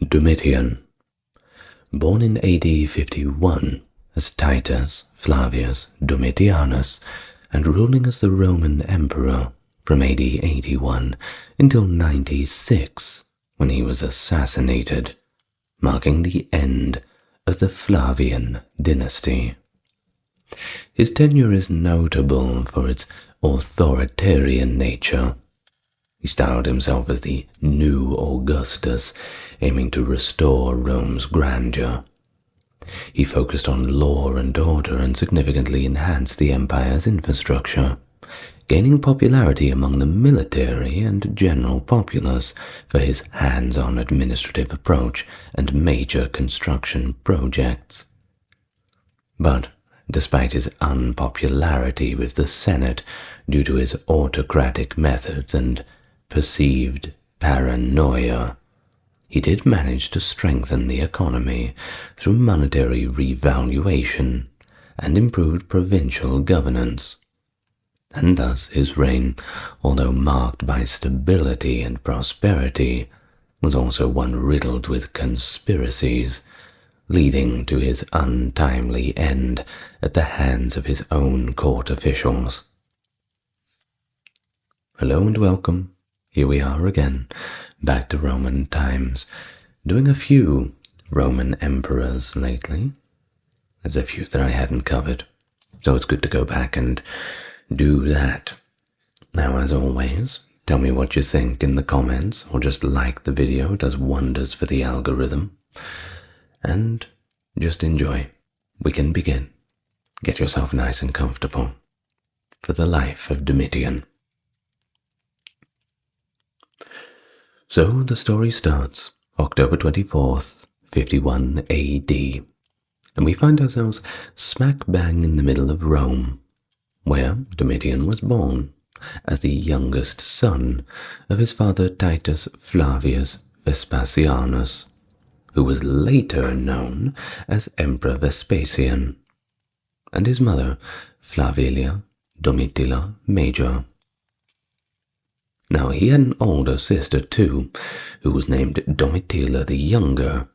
Domitian, born in AD 51 as Titus Flavius Domitianus and ruling as the Roman Emperor from AD 81 until 96 when he was assassinated, marking the end of the Flavian dynasty. His tenure is notable for its authoritarian nature. He styled himself as the new Augustus, aiming to restore Rome's grandeur. He focused on law and order and significantly enhanced the empire's infrastructure, gaining popularity among the military and general populace for his hands-on administrative approach and major construction projects. But despite his unpopularity with the Senate due to his autocratic methods and perceived paranoia, he did manage to strengthen the economy through monetary revaluation and improved provincial governance. And thus his reign, although marked by stability and prosperity, was also one riddled with conspiracies, leading to his untimely end at the hands of his own court officials. Hello and welcome. Here we are again, back to Roman times, doing a few Roman emperors lately. There's a few that I hadn't covered, so it's good to go back and do that. Now, as always, tell me what you think in the comments, or just like the video. It does wonders for the algorithm. And just enjoy. We can begin. Get yourself nice and comfortable for the life of Domitian. So the story starts October 24th, 51 AD, and we find ourselves smack bang in the middle of Rome, where Domitian was born as the youngest son of his father Titus Flavius Vespasianus, who was later known as Emperor Vespasian, and his mother Flavilia Domitilla Major. Now, he had an older sister too, who was named Domitilla the Younger,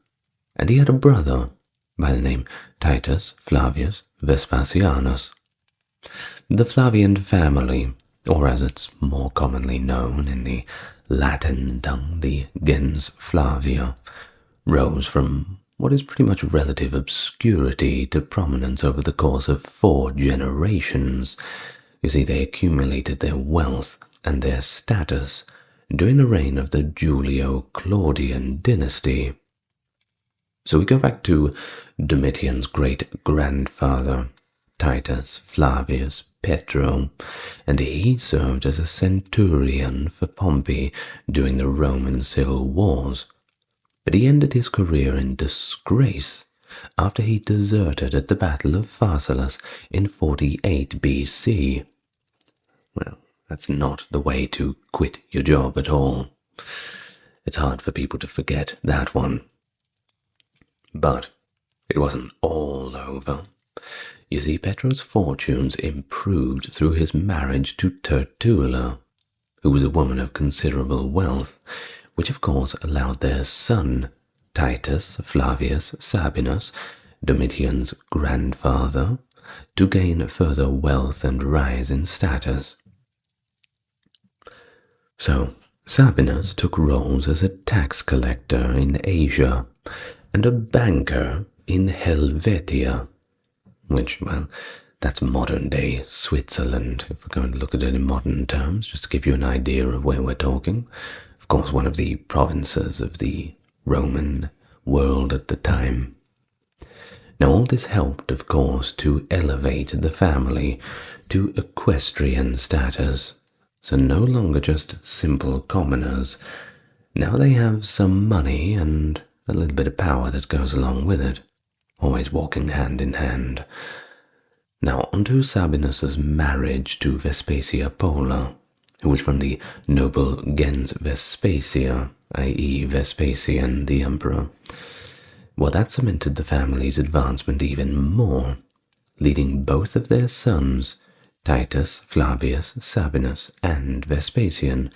and he had a brother by the name Titus Flavius Vespasianus. The Flavian family, or as it's more commonly known in the Latin tongue, the gens Flavia, rose from what is pretty much relative obscurity to prominence over the course of 4 generations. You see, they accumulated their wealth and their status during the reign of the Julio-Claudian dynasty. So we go back to Domitian's great-grandfather, Titus Flavius Petro, and he served as a centurion for Pompey during the Roman civil wars. But he ended his career in disgrace after he deserted at the Battle of Pharsalus in 48 BC. Well, that's not the way to quit your job at all. It's hard for people to forget that one. But it wasn't all over. You see, Petro's fortunes improved through his marriage to Tertulla, who was a woman of considerable wealth, which of course allowed their son, Titus Flavius Sabinus, Domitian's grandfather, to gain further wealth and rise in status. So, Sabinus took roles as a tax collector in Asia and a banker in Helvetia, which, well, that's modern-day Switzerland, if we're going to look at it in modern terms, just to give you an idea of where we're talking. Of course, one of the provinces of the Roman world at the time. Now, all this helped, of course, to elevate the family to equestrian status. So no longer just simple commoners. Now they have some money and a little bit of power that goes along with it, always walking hand in hand. Now onto Sabinus's marriage to Vespasia Pola, who was from the noble gens Vespasia, i.e. Vespasian the emperor. Well, that cemented the family's advancement even more, leading both of their sons, Titus Flavius Sabinus and Vespasian,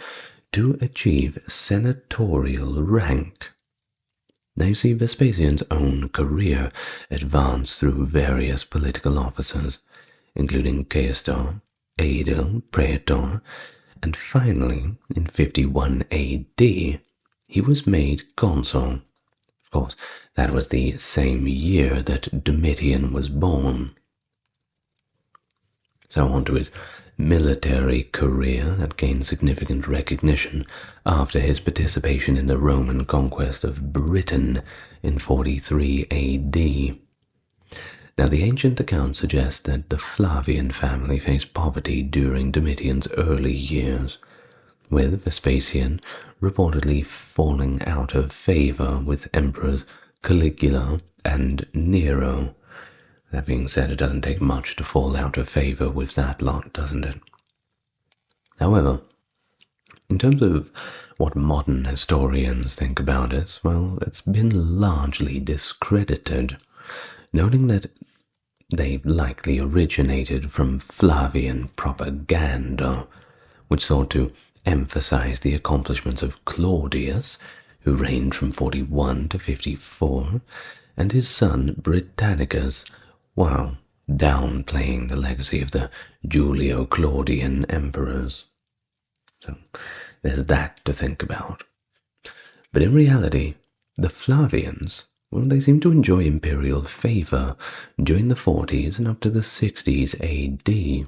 to achieve senatorial rank. Now you see, Vespasian's own career advanced through various political offices, including quaestor, aedile, praetor, and finally, in 51 AD, he was made consul. Of course, that was the same year that Domitian was born. So on to his military career that gained significant recognition after his participation in the Roman conquest of Britain in 43 AD. Now, the ancient accounts suggest that the Flavian family faced poverty during Domitian's early years, with Vespasian reportedly falling out of favor with emperors Caligula and Nero. That being said, it doesn't take much to fall out of favor with that lot, doesn't it? However, in terms of what modern historians think about it, well, it's been largely discredited, noting that they likely originated from Flavian propaganda, which sought to emphasize the accomplishments of Claudius, who reigned from 41 to 54, and his son Britannicus, while downplaying the legacy of the Julio-Claudian emperors. So there's that to think about. But in reality, the Flavians, well, they seem to enjoy imperial favor during the 40s and up to the 60s AD.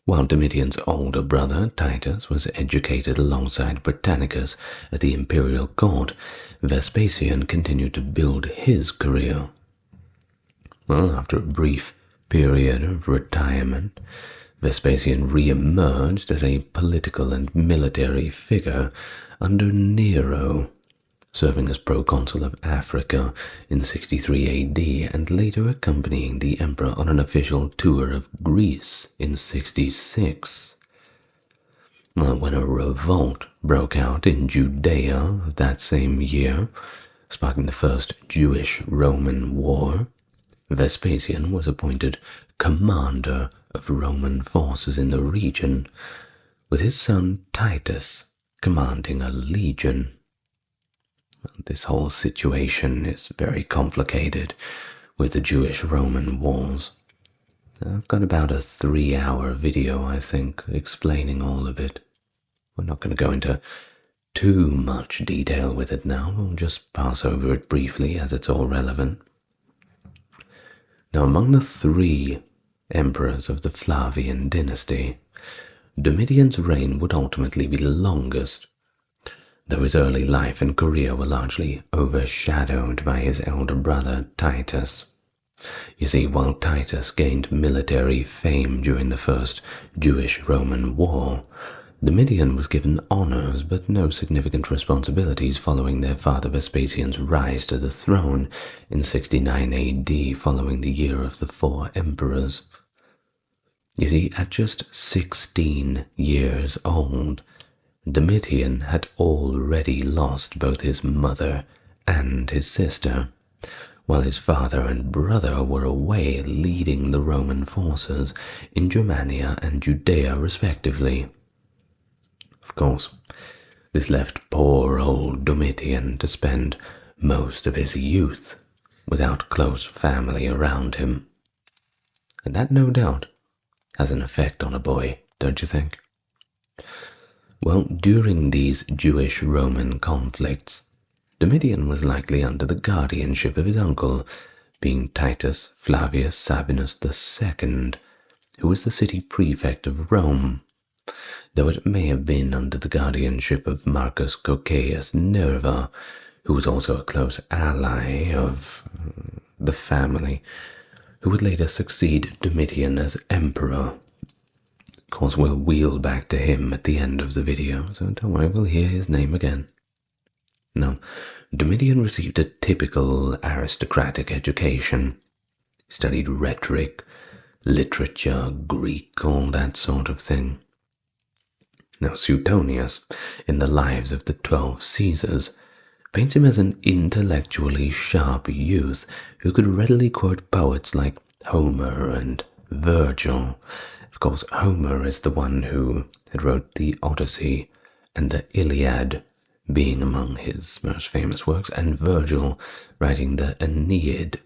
While Domitian's older brother, Titus, was educated alongside Britannicus at the imperial court, Vespasian continued to build his career. Well, after a brief period of retirement, Vespasian re-emerged as a political and military figure under Nero, serving as proconsul of Africa in 63 AD and later accompanying the emperor on an official tour of Greece in 66. Well, when a revolt broke out in Judea that same year, sparking the First Jewish-Roman War, Vespasian was appointed commander of Roman forces in the region, with his son Titus commanding a legion. This whole situation is very complicated with the Jewish-Roman wars. I've got about a 3-hour video, I think, explaining all of it. We're not going to go into too much detail with it now. We'll just pass over it briefly as it's all relevant. Now, among the 3 emperors of the Flavian dynasty, Domitian's reign would ultimately be the longest, though his early life and career were largely overshadowed by his elder brother Titus. You see, while Titus gained military fame during the First Jewish-Roman War, Domitian was given honors but no significant responsibilities following their father Vespasian's rise to the throne in 69 AD following the Year of the Four Emperors. You see, at just 16 years old, Domitian had already lost both his mother and his sister, while his father and brother were away leading the Roman forces in Germania and Judea respectively. Of course, this left poor old Domitian to spend most of his youth without close family around him. And that, no doubt, has an effect on a boy, don't you think? Well, during these Jewish-Roman conflicts, Domitian was likely under the guardianship of his uncle, being Titus Flavius Sabinus II, who was the city prefect of Rome, though it may have been under the guardianship of Marcus Cocceius Nerva, who was also a close ally of the family, who would later succeed Domitian as emperor. Of course, we'll wheel back to him at the end of the video, so don't worry, we'll hear his name again. Now, Domitian received a typical aristocratic education. He studied rhetoric, literature, Greek, all that sort of thing. Now, Suetonius, in the Lives of the 12 Caesars, paints him as an intellectually sharp youth who could readily quote poets like Homer and Virgil. Of course, Homer is the one who had wrote the Odyssey and the Iliad, being among his most famous works, and Virgil writing the Aeneid,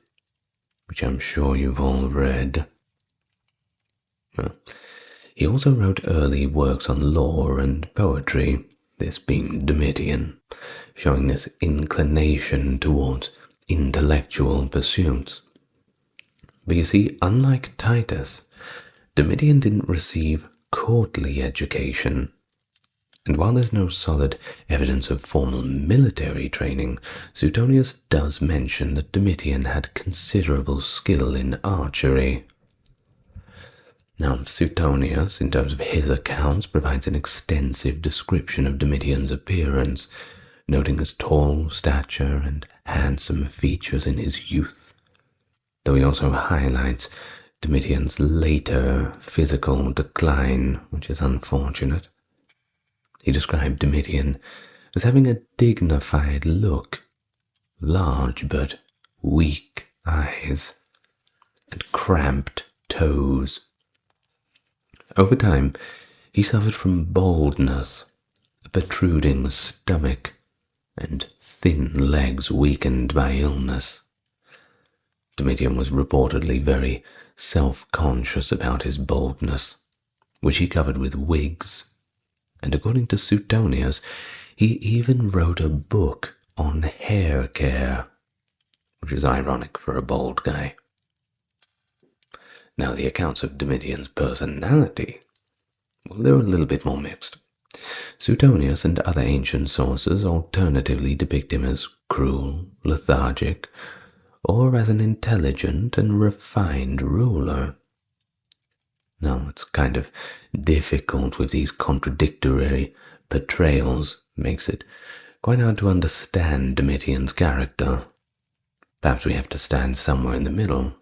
which I'm sure you've all read. Well, he also wrote early works on law and poetry, this being Domitian, showing this inclination towards intellectual pursuits. But you see, unlike Titus, Domitian didn't receive courtly education, and while there's no solid evidence of formal military training, Suetonius does mention that Domitian had considerable skill in archery. Now, Suetonius, in terms of his accounts, provides an extensive description of Domitian's appearance, noting his tall stature and handsome features in his youth, though he also highlights Domitian's later physical decline, which is unfortunate. He described Domitian as having a dignified look, large but weak eyes, and cramped toes. Over time, he suffered from baldness, a protruding stomach, and thin legs weakened by illness. Domitian was reportedly very self-conscious about his baldness, which he covered with wigs, and according to Suetonius, he even wrote a book on hair care, which is ironic for a bald guy. Now, the accounts of Domitian's personality, well, they're a little bit more mixed. Suetonius and other ancient sources alternatively depict him as cruel, lethargic, or as an intelligent and refined ruler. Now, it's kind of difficult with these contradictory portrayals, makes it quite hard to understand Domitian's character. Perhaps we have to stand somewhere in the middle.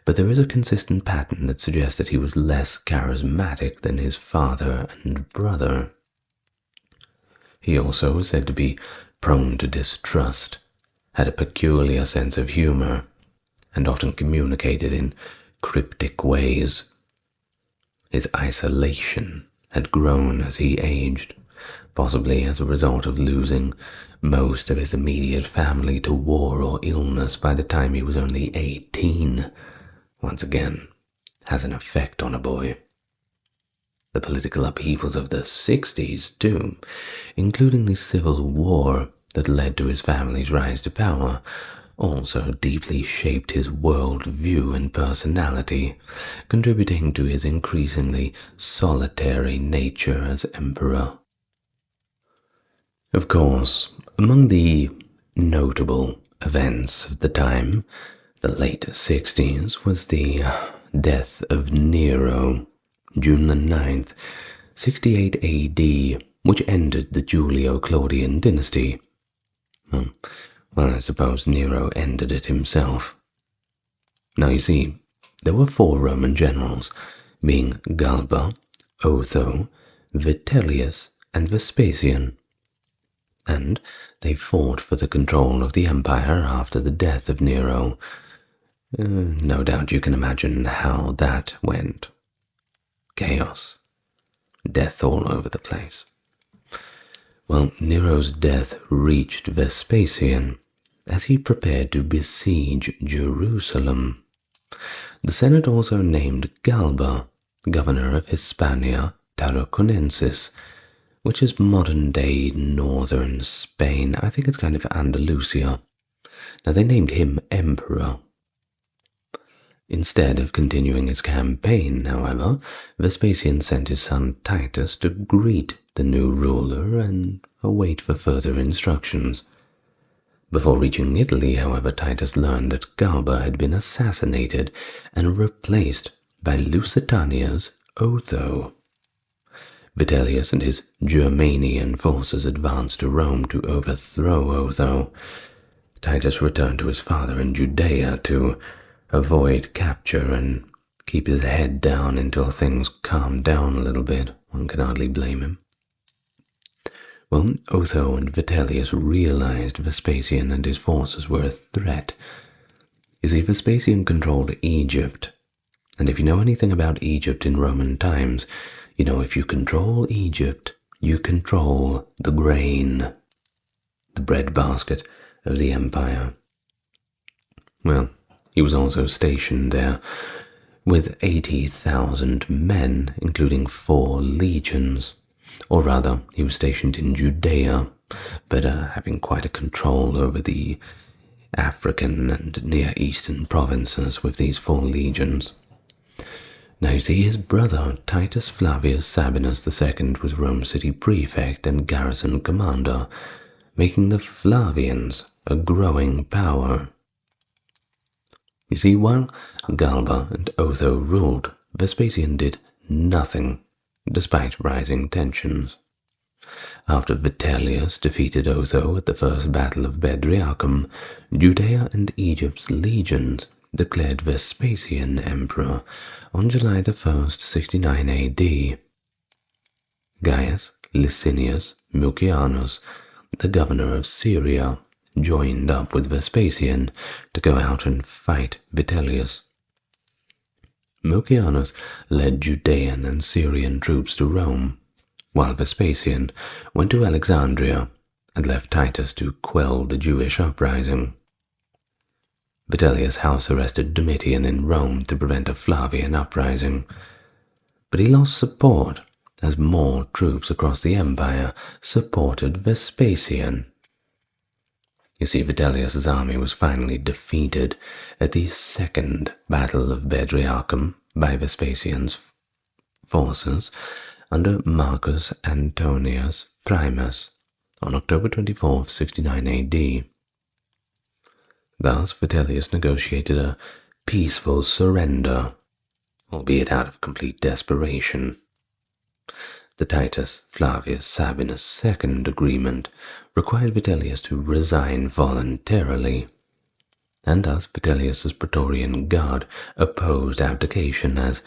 But there is a consistent pattern that suggests that he was less charismatic than his father and brother. He also was said to be prone to distrust, had a peculiar sense of humor, and often communicated in cryptic ways. His isolation had grown as he aged, possibly as a result of losing most of his immediate family to war or illness by the time he was only 18. Once again, has an effect on a boy. The political upheavals of the 60s, too, including the civil war that led to his family's rise to power, also deeply shaped his world view and personality, contributing to his increasingly solitary nature as emperor. Of course, among the notable events of the time, the late 60s, was the death of Nero, June the 9th, 68 AD, which ended the Julio-Claudian dynasty. Well, I suppose Nero ended it himself. Now you see, there were 4 Roman generals, being Galba, Otho, Vitellius, and Vespasian, and they fought for the control of the empire after the death of Nero. No doubt you can imagine how that went. Chaos. Death all over the place. Well, Nero's death reached Vespasian as he prepared to besiege Jerusalem. The Senate also named Galba governor of Hispania Tarraconensis, which is modern-day northern Spain. I think it's kind of Andalusia. Now, they named him emperor. Instead of continuing his campaign, however, Vespasian sent his son Titus to greet the new ruler and await for further instructions. Before reaching Italy, however, Titus learned that Galba had been assassinated and replaced by Lusitania's Otho. Vitellius and his Germanian forces advanced to Rome to overthrow Otho. Titus returned to his father in Judea to avoid capture and keep his head down until things calmed down a little bit. One can hardly blame him. Well, Otho and Vitellius realized Vespasian and his forces were a threat. You see, Vespasian controlled Egypt, and if you know anything about Egypt in Roman times, you know if you control Egypt, you control the grain. the breadbasket of the empire. Well, he was also stationed there with 80,000 men, including 4 legions. Or rather, he was stationed in Judea, but having quite a control over the African and Near Eastern provinces with these 4 legions. Now you see, his brother Titus Flavius Sabinus II was Rome city prefect and garrison commander, making the Flavians a growing power. You see, while Galba and Otho ruled, Vespasian did nothing, despite rising tensions. After Vitellius defeated Otho at the First Battle of Bedriacum, Judea and Egypt's legions declared Vespasian emperor on July 1st, 69 AD. Gaius Licinius Mucianus, the governor of Syria, joined up with Vespasian to go out and fight Vitellius. Mucianus led Judean and Syrian troops to Rome, while Vespasian went to Alexandria and left Titus to quell the Jewish uprising. Vitellius house arrested Domitian in Rome to prevent a Flavian uprising, but he lost support as more troops across the empire supported Vespasian. You see, Vitellius's army was finally defeated at the Second Battle of Bedriacum by Vespasian's forces under Marcus Antonius Primus on October 24, 69 AD. Thus, Vitellius negotiated a peaceful surrender, albeit out of complete desperation. The Titus Flavius Sabinus II agreement required Vitellius to resign voluntarily, and thus Vitellius's Praetorian Guard opposed abdication as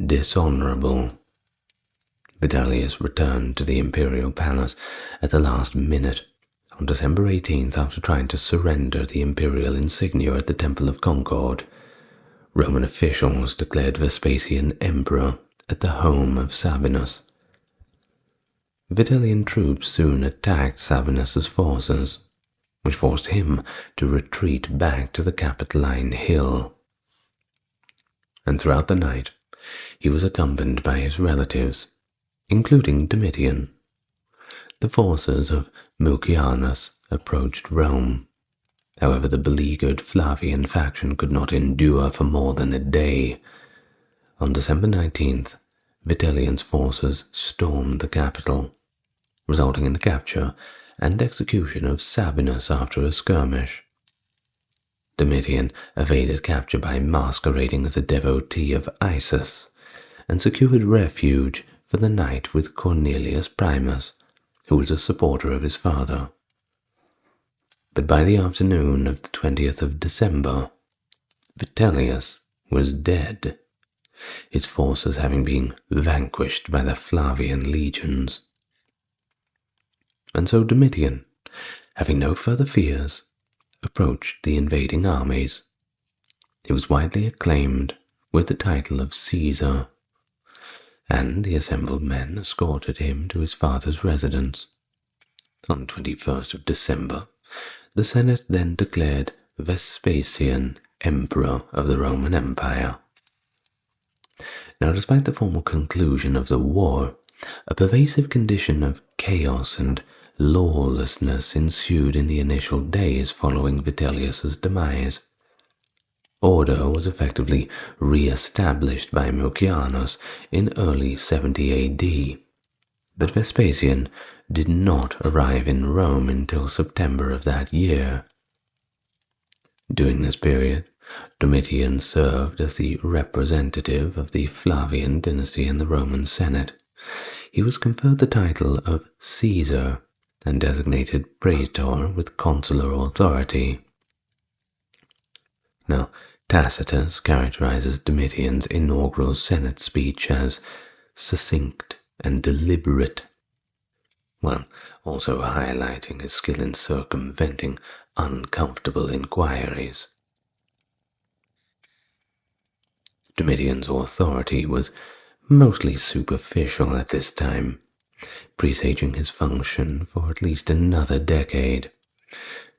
dishonorable. Vitellius returned to the Imperial Palace at the last minute on December 18th after trying to surrender the imperial insignia at the Temple of Concord. Roman officials declared Vespasian emperor at the home of Sabinus. Vitellian troops soon attacked Sabinus's forces, which forced him to retreat back to the Capitoline Hill. And throughout the night, he was accompanied by his relatives, including Domitian. The forces of Mucianus approached Rome. However, the beleaguered Flavian faction could not endure for more than a day. On December 19th, Vitellian's forces stormed the capital, resulting in the capture and execution of Sabinus after a skirmish. Domitian evaded capture by masquerading as a devotee of Isis and secured refuge for the night with Cornelius Primus, who was a supporter of his father. But by the afternoon of the 20th of December, Vitellius was dead, his forces having been vanquished by the Flavian legions. And so Domitian, having no further fears, approached the invading armies. He was widely acclaimed with the title of Caesar, and the assembled men escorted him to his father's residence. On the 21st of December, the Senate then declared Vespasian emperor of the Roman Empire. Now, despite the formal conclusion of the war, a pervasive condition of chaos and lawlessness ensued in the initial days following Vitellius's demise. Order was effectively re-established by Mucianus in early 70 AD, but Vespasian did not arrive in Rome until September of that year. During this period, Domitian served as the representative of the Flavian dynasty in the Roman Senate. He was conferred the title of Caesar and designated praetor with consular authority. Now, Tacitus characterizes Domitian's inaugural Senate speech as succinct and deliberate, while also highlighting his skill in circumventing uncomfortable inquiries. Domitian's authority was mostly superficial at this time, presaging his function for at least another decade.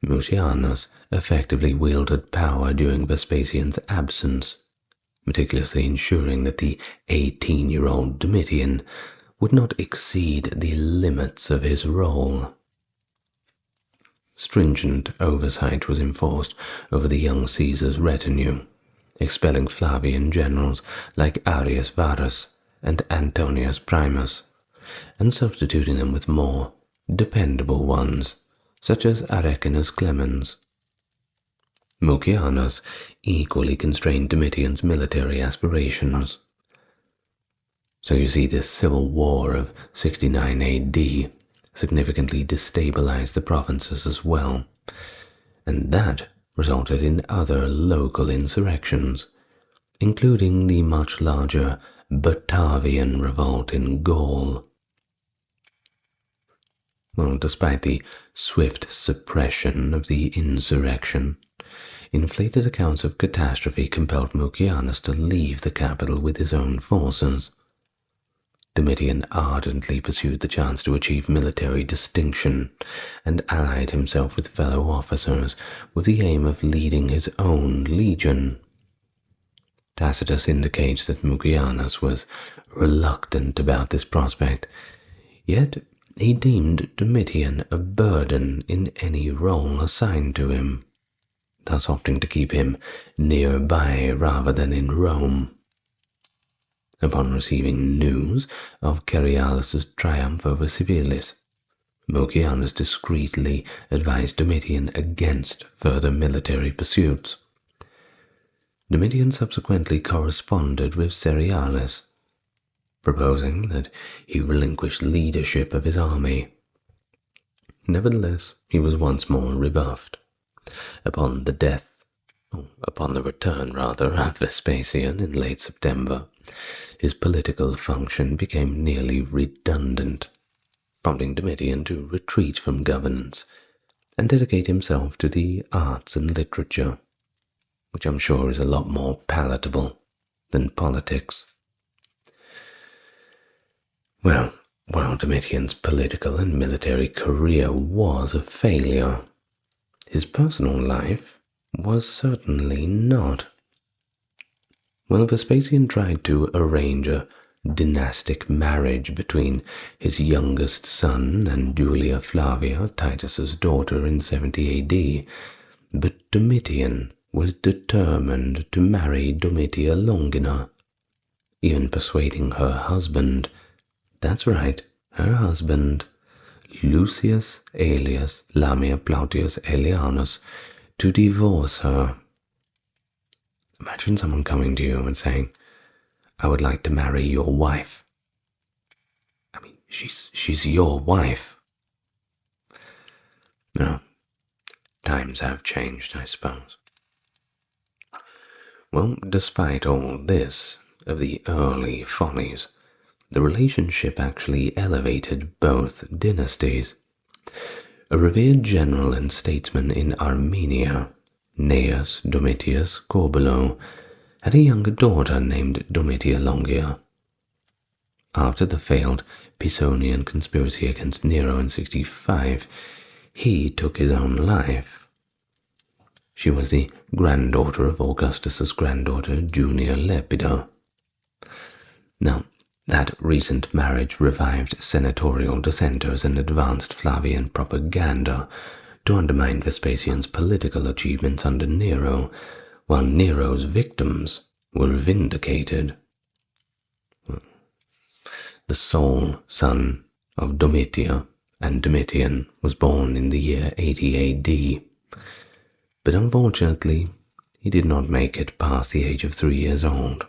Mucianus effectively wielded power during Vespasian's absence, meticulously ensuring that the 18-year-old Domitian would not exceed the limits of his role. Stringent oversight was enforced over the young Caesar's retinue, expelling Flavian generals like Arrius Varus and Antonius Primus, and substituting them with more dependable ones, such as Arrecinus Clemens. Mucianus equally constrained Domitian's military aspirations. So you see, this civil war of 69 AD significantly destabilized the provinces as well, and that resulted in other local insurrections, including the much larger Batavian revolt in Gaul. Well, despite the swift suppression of the insurrection, inflated accounts of catastrophe compelled Mucianus to leave the capital with his own forces. Domitian ardently pursued the chance to achieve military distinction and allied himself with fellow officers with the aim of leading his own legion. Tacitus indicates that Mucianus was reluctant about this prospect, yet he deemed Domitian a burden in any role assigned to him, thus opting to keep him nearby rather than in Rome. Upon receiving news of Cerealis' triumph over Civilis, Mucianus discreetly advised Domitian against further military pursuits. Domitian subsequently corresponded with Cerealis, proposing that he relinquish leadership of his army. Nevertheless, he was once more rebuffed. Upon the return of Vespasian in late September, his political function became nearly redundant, prompting Domitian to retreat from governance and dedicate himself to the arts and literature, which I'm sure is a lot more palatable than politics. Well, while Domitian's political and military career was a failure, his personal life was certainly not. When Vespasian tried to arrange a dynastic marriage between his youngest son and Julia Flavia, Titus's daughter, in 70 AD, but Domitian was determined to marry Domitia Longina, even persuading her husband, that's right, her husband, Lucius Aelius Lamia Plautius Aelianus, to divorce her. Imagine someone coming to you and saying, I would like to marry your wife. I mean, she's your wife. No, times have changed, I suppose. Well, despite all this of the early follies, the relationship actually elevated both dynasties. A revered general and statesman in Armenia, Gnaeus Domitius Corbulo, had a younger daughter named Domitia Longia. After the failed Pisonian conspiracy against Nero in 65, he took his own life. She was the granddaughter of Augustus's granddaughter, Junia Lepida. Now, that recent marriage revived senatorial dissenters and advanced Flavian propaganda to undermine Vespasian's political achievements under Nero, while Nero's victims were vindicated. The sole son of Domitia and Domitian was born in the year 80 AD, but unfortunately he did not make it past the age of 3 years old.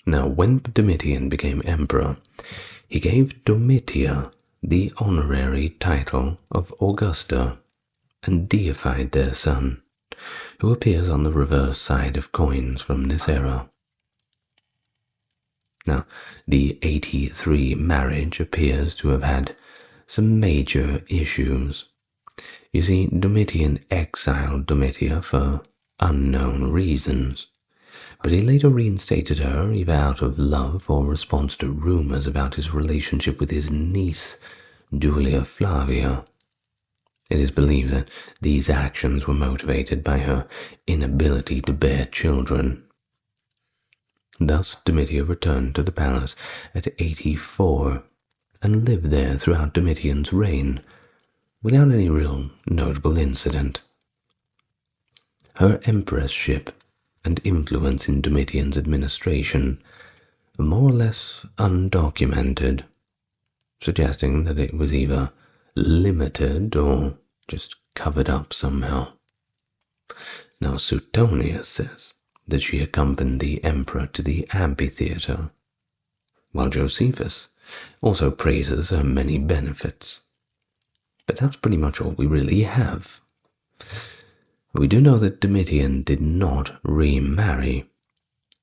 Now, when Domitian became emperor, he gave Domitia the honorary title of Augusta and deified their son, who appears on the reverse side of coins from this era. Now, the 83 marriage appears to have had some major issues. You see, Domitian exiled Domitia for unknown reasons, but he later reinstated her either out of love or response to rumors about his relationship with his niece, Julia Flavia. It is believed that these actions were motivated by her inability to bear children. Thus, Domitia returned to the palace at 84 and lived there throughout Domitian's reign without any real notable incident. Her empressship and influence in Domitian's administration are more or less undocumented, suggesting that it was either limited or just covered up somehow. Now, Suetonius says that she accompanied the emperor to the amphitheater, while Josephus also praises her many benefits. But that's pretty much all we really have. We do know that Domitian did not remarry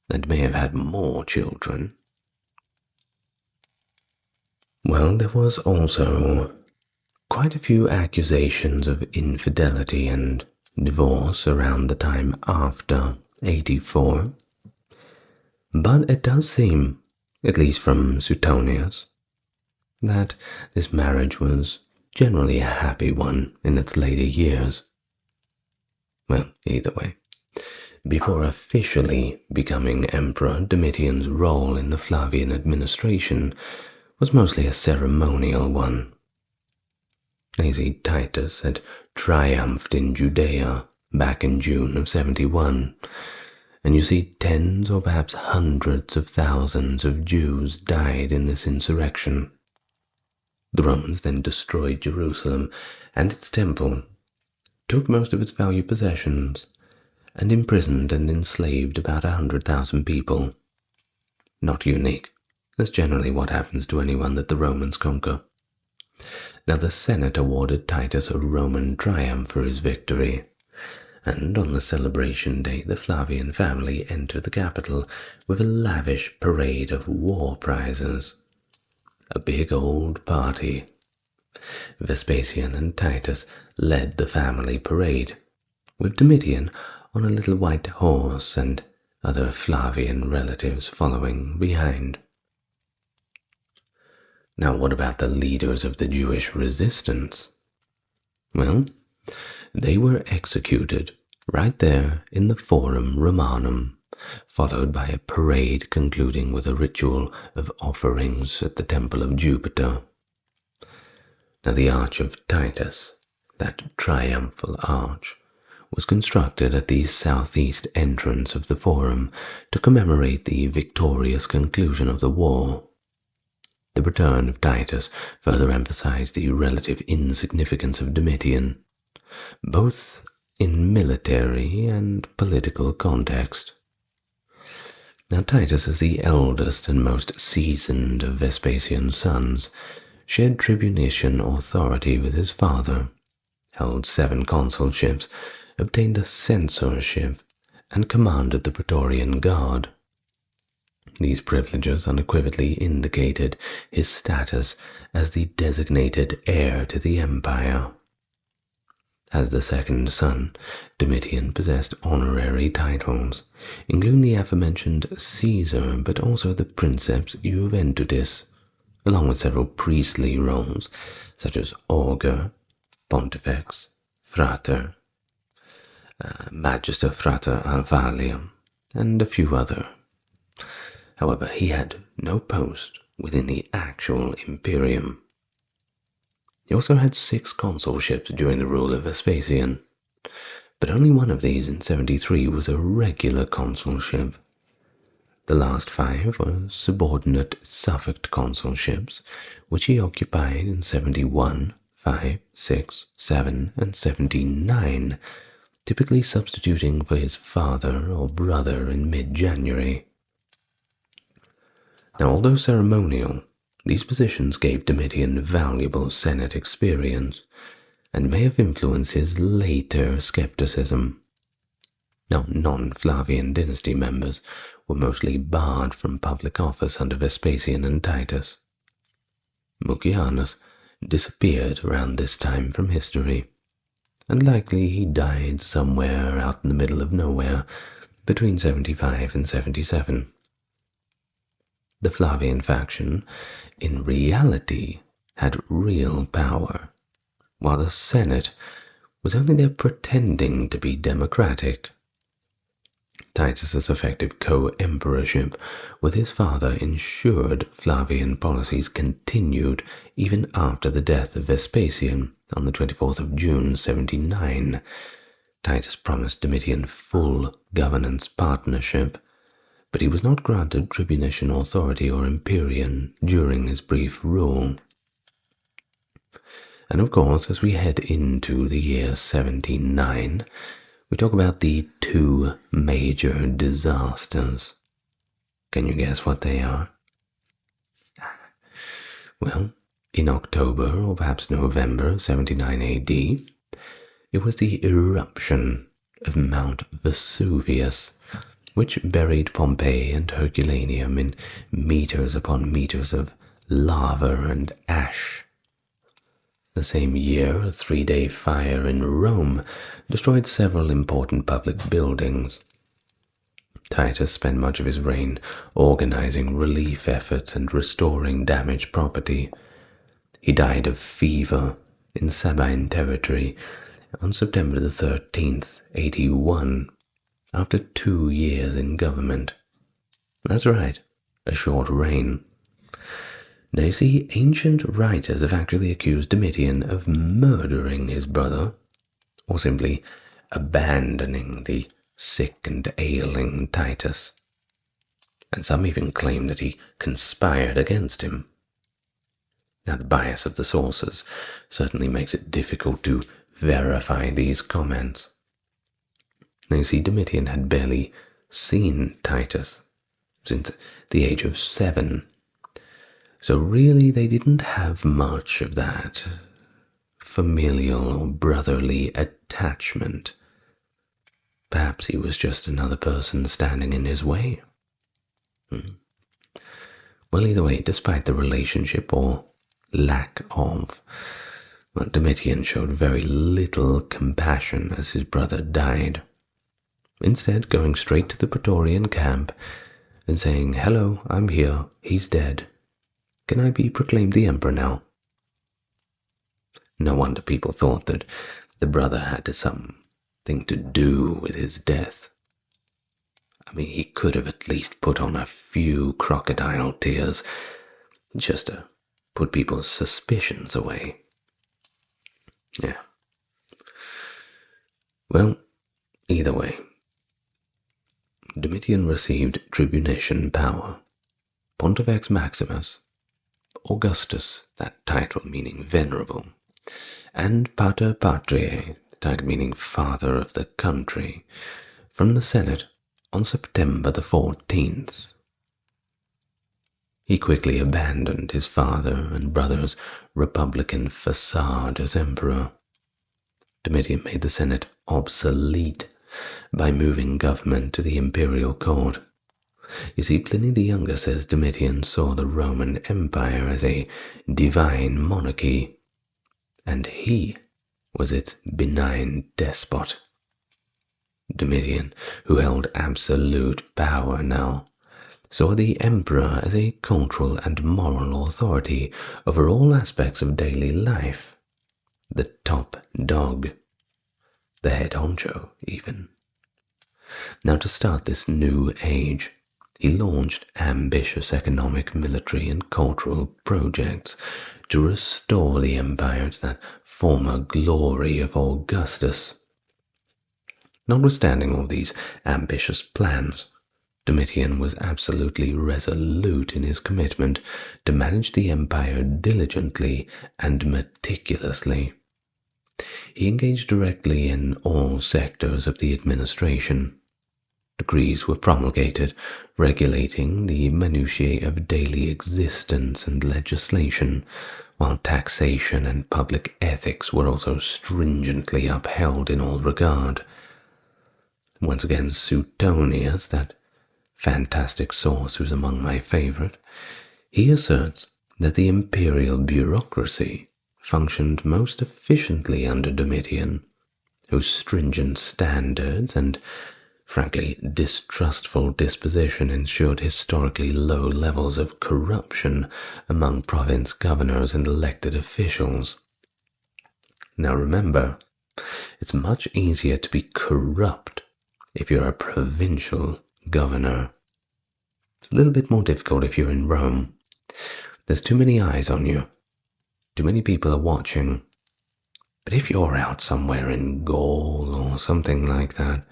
and may have had more children. Well, there was also quite a few accusations of infidelity and divorce around the time after 84, but it does seem, at least from Suetonius, that this marriage was generally a happy one in its later years. Well, either way, before officially becoming emperor, Domitian's role in the Flavian administration was mostly a ceremonial one. Lazy Titus had triumphed in Judea back in June of 71, and you see tens or perhaps hundreds of thousands of Jews died in this insurrection. The Romans then destroyed Jerusalem and its temple, took most of its valued possessions, and imprisoned and enslaved about 100,000 people. Not unique. That's generally what happens to anyone that the Romans conquer. Now the Senate awarded Titus a Roman triumph for his victory, and on the celebration day the Flavian family entered the capital with a lavish parade of war prizes. A big old party. Vespasian and Titus led the family parade, with Domitian on a little white horse and other Flavian relatives following behind. Now, what about the leaders of the Jewish resistance? Well, they were executed right there in the Forum Romanum, followed by a parade concluding with a ritual of offerings at the Temple of Jupiter. Now, the Arch of Titus, that triumphal arch, was constructed at the southeast entrance of the Forum to commemorate the victorious conclusion of the war. The return of Titus further emphasized the relative insignificance of Domitian, both in military and political context. Now, Titus, as the eldest and most seasoned of Vespasian's sons, shared tribunician authority with his father, held 7 consulships, obtained the censorship, and commanded the Praetorian Guard. These privileges unequivocally indicated his status as the designated heir to the empire. As the second son, Domitian possessed honorary titles, including the aforementioned Caesar, but also the Princeps Juventutis, along with several priestly roles such as Augur, Pontifex, Frater, Magister Frater Alvalium, and a few other. However, he had no post within the actual imperium. He also had 6 consulships during the rule of Vespasian, but only one of these in 73 was a regular consulship. The last 5 were subordinate suffect consulships, which he occupied in 71, 5, 6, 7, and 79, typically substituting for his father or brother in mid-January. Now, although ceremonial, these positions gave Domitian valuable Senate experience and may have influenced his later skepticism. Now, non-Flavian dynasty members were mostly barred from public office under Vespasian and Titus. Mucianus disappeared around this time from history, and likely he died somewhere out in the middle of nowhere between 75 and 77. The Flavian faction, in reality, had real power, while the Senate was only there pretending to be democratic. Titus's effective co-emperorship with his father ensured Flavian policies continued even after the death of Vespasian on the 24th of June 79. Titus promised Domitian full governance partnership, but he was not granted tribunician authority or imperium during his brief rule. And of course, as we head into the year 79, we talk about the two major disasters. Can you guess what they are? Well, in October or perhaps November 79 AD, it was the eruption of Mount Vesuvius, which buried Pompeii and Herculaneum in meters upon meters of lava and ash. The same year, a 3-day fire in Rome destroyed several important public buildings. Titus spent much of his reign organizing relief efforts and restoring damaged property. He died of fever in Sabine territory on September the 13th, 81, after 2 years in government. That's right, a short reign. Now you see, ancient writers have actually accused Domitian of murdering his brother, or simply abandoning the sick and ailing Titus. And some even claim that he conspired against him. Now the bias of the sources certainly makes it difficult to verify these comments. Now you see, Domitian had barely seen Titus since the age of 7. So really they didn't have much of that familial or brotherly attachment. Perhaps he was just another person standing in his way. Well, either way, despite the relationship or lack of, Domitian showed very little compassion as his brother died. Instead, going straight to the Praetorian camp and saying, "Hello, I'm here, he's dead. Can I be proclaimed the emperor now?" No wonder people thought that the brother had something to do with his death. I mean, he could have at least put on a few crocodile tears just to put people's suspicions away. Yeah. Well, either way, Domitian received tribunician power. Pontifex Maximus, Augustus, that title meaning venerable, and Pater Patriae, the title meaning father of the country, from the Senate on September the 14th. He quickly abandoned his father and brother's republican facade as emperor. Domitian made the Senate obsolete by moving government to the imperial court. You see, Pliny the Younger says Domitian saw the Roman Empire as a divine monarchy, and he was its benign despot. Domitian, who held absolute power now, saw the emperor as a cultural and moral authority over all aspects of daily life, the top dog, the head honcho even. Now, to start this new age, he launched ambitious economic, military, and cultural projects to restore the empire to that former glory of Augustus. Notwithstanding all these ambitious plans, Domitian was absolutely resolute in his commitment to manage the empire diligently and meticulously. He engaged directly in all sectors of the administration. Decrees were promulgated regulating the minutiae of daily existence and legislation, while taxation and public ethics were also stringently upheld in all regard. Once again, Suetonius, that fantastic source who's among my favorite, he asserts that the imperial bureaucracy functioned most efficiently under Domitian, whose stringent standards and frankly distrustful disposition ensured historically low levels of corruption among province governors and elected officials. Now remember, it's much easier to be corrupt if you're a provincial governor. It's a little bit more difficult if you're in Rome. There's too many eyes on you. Too many people are watching. But if you're out somewhere in Gaul or something like that,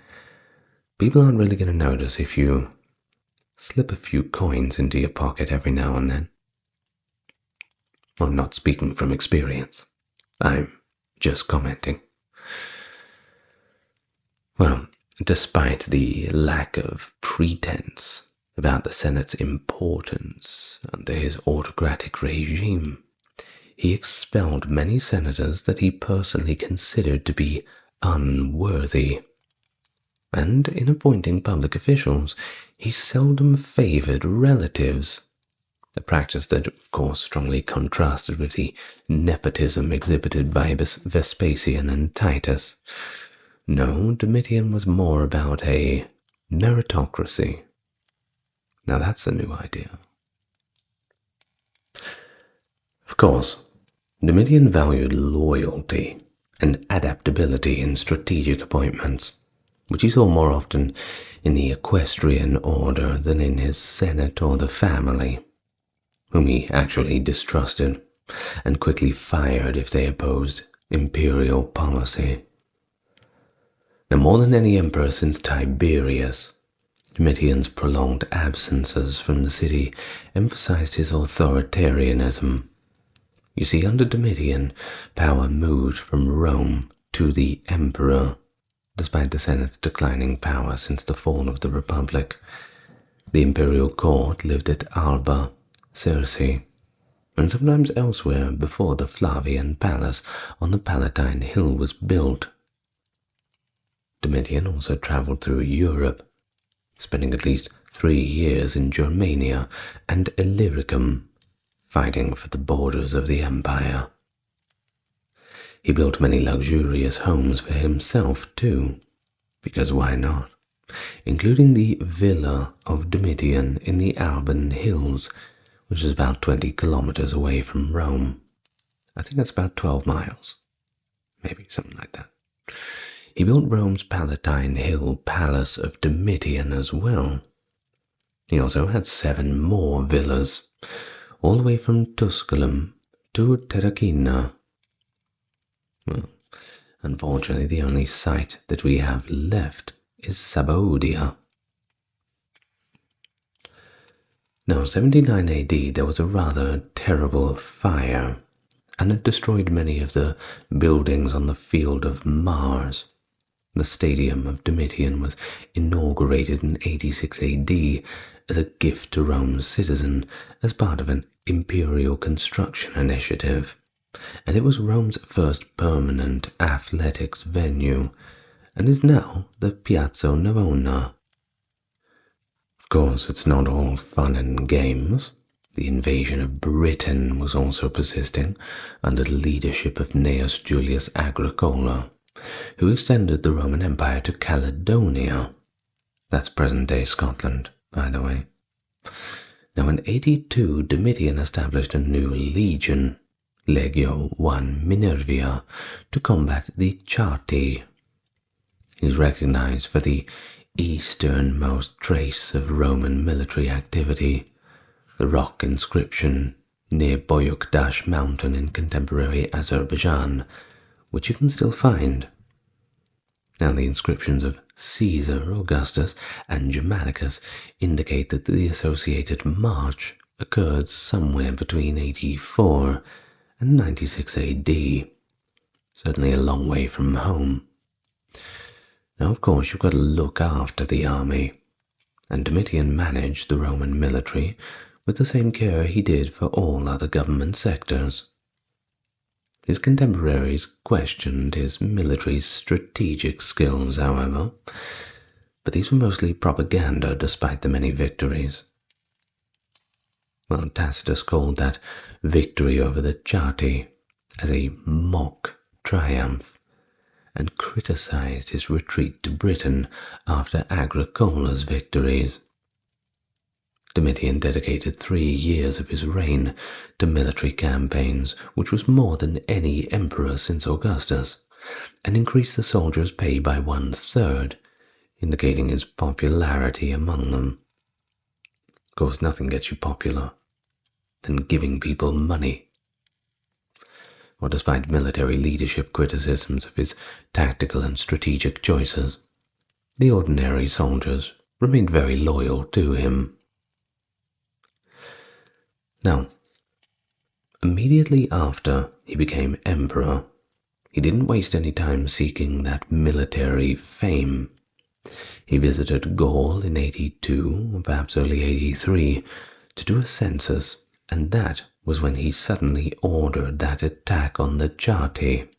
people aren't really going to notice if you slip a few coins into your pocket every now and then. I'm not speaking from experience. I'm just commenting. Well, despite the lack of pretense about the Senate's importance under his autocratic regime, he expelled many senators that he personally considered to be unworthy. And in appointing public officials, he seldom favored relatives, a practice that, of course, strongly contrasted with the nepotism exhibited by Vespasian and Titus. No, Domitian was more about a meritocracy. Now that's a new idea. Of course, Domitian valued loyalty and adaptability in strategic appointments, which he saw more often in the equestrian order than in his senate or the family, whom he actually distrusted and quickly fired if they opposed imperial policy. Now, more than any emperor since Tiberius, Domitian's prolonged absences from the city emphasized his authoritarianism. You see, under Domitian, power moved from Rome to the emperor, despite the Senate's declining power since the fall of the Republic. The imperial court lived at Alba, Circe, and sometimes elsewhere before the Flavian Palace on the Palatine Hill was built. Domitian also traveled through Europe, spending at least 3 years in Germania and Illyricum, fighting for the borders of the empire. He built many luxurious homes for himself too, because why not? Including the Villa of Domitian in the Alban Hills, which is about 20 kilometers away from Rome. I think that's about 12 miles, maybe something like that. He built Rome's Palatine Hill Palace of Domitian as well. He also had 7 more villas, all the way from Tusculum to Terracina. Well, unfortunately, the only site that we have left is Sabaudia. Now, 79 AD, there was a rather terrible fire, and it destroyed many of the buildings on the field of Mars. The Stadium of Domitian was inaugurated in 86 AD as a gift to Rome's citizen as part of an imperial construction initiative, and it was Rome's first permanent athletics venue, and is now the Piazza Navona. Of course, it's not all fun and games. The invasion of Britain was also persisting under the leadership of Gnaeus Julius Agricola, who extended the Roman Empire to Caledonia. That's present-day Scotland, by the way. Now, in 82, Domitian established a new legion, Legio I Minervia, to combat the Chatti. He's recognized for the easternmost trace of Roman military activity, the rock inscription near Boyukdash mountain in contemporary Azerbaijan, which you can still find. Now, the inscriptions of Caesar, Augustus, and Germanicus indicate that the associated march occurred somewhere between 84 and 96 AD, certainly a long way from home. Now, of course, you've got to look after the army, and Domitian managed the Roman military with the same care he did for all other government sectors. His contemporaries questioned his military strategic skills, however, but these were mostly propaganda despite the many victories. Well, Tacitus called that victory over the Chatti as a mock triumph, and criticized his retreat to Britain after Agricola's victories. Domitian dedicated 3 years of his reign to military campaigns, which was more than any emperor since Augustus, and increased the soldiers' pay by 1/3, indicating his popularity among them. Of course, nothing gets you popular than giving people money. Or despite military leadership criticisms of his tactical and strategic choices, the ordinary soldiers remained very loyal to him. Now, immediately after he became emperor, he didn't waste any time seeking that military fame. He visited Gaul in 82, or perhaps early 83, to do a census, and that was when he suddenly ordered that attack on the Chatti.